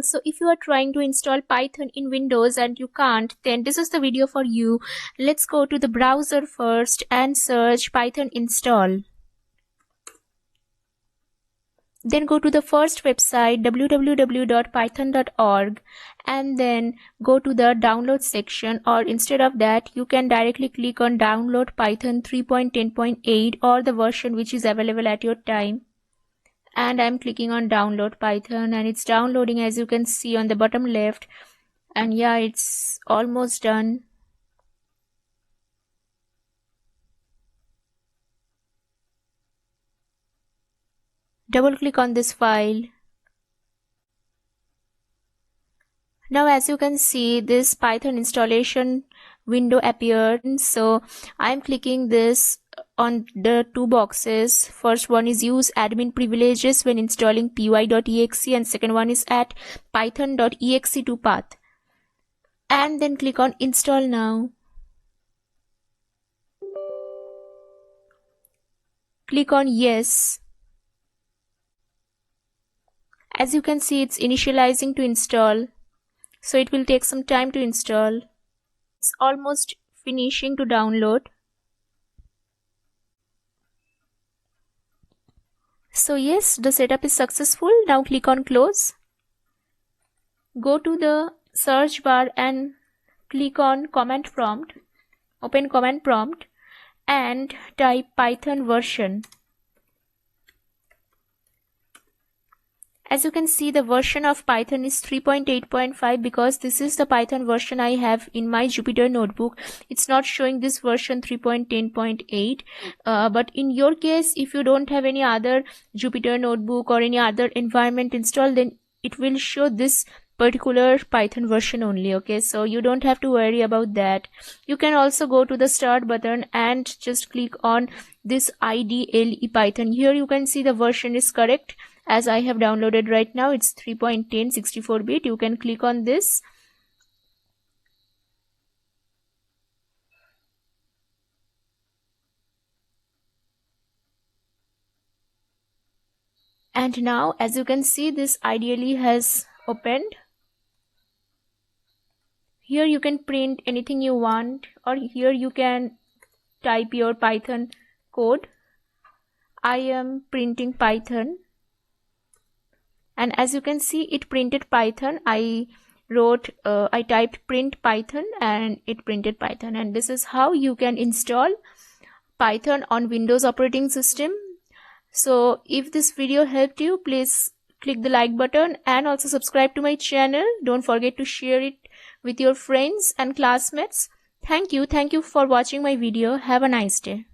So if you are trying to install Python in Windows and you can't, then this is the video for you. Let's go to the browser first and search Python install. Then go to the first website www.python.org and then go to the download section, or instead of that you can directly click on download Python 3.10.8 or the version which is available at your time. And I'm clicking on download Python and it's downloading, as you can see on the bottom left. And yeah, it's almost done. Double click on this file. Now as you can see, this Python installation window appeared. So I'm clicking this on the two boxes. First one is use admin privileges when installing py.exe and second one is add python.exe2 path. And then click on install now. Click on yes. As you can see, it's initializing to install. So it will take some time to install. It's almost finishing to download. So yes, the setup is successful. Now click on close. Go to the search bar and click on command prompt. Open command prompt and type Python version. As you can see, the version of Python is 3.8.5 because this is the Python version I have in my Jupyter notebook. It's not showing this version 3.10.8. But in your case, if you don't have any other Jupyter notebook or any other environment installed, then it will show this particular Python version only. Okay, so you don't have to worry about that. You can also go to the start button and just click on this IDLE Python. Here you can see the version is correct. As I have downloaded right now, it's 3.10 64-bit. You can click on this. And now, as you can see, this IDLE has opened. Here you can print anything you want, or here you can type your Python code. I am printing Python. And as you can see, it printed Python. I typed print Python and it printed Python. And this is how you can install Python on Windows operating system. So if this video helped you, please click the like button and also subscribe to my channel. Don't forget to share it with your friends and classmates. Thank you for watching my video. Have a nice day.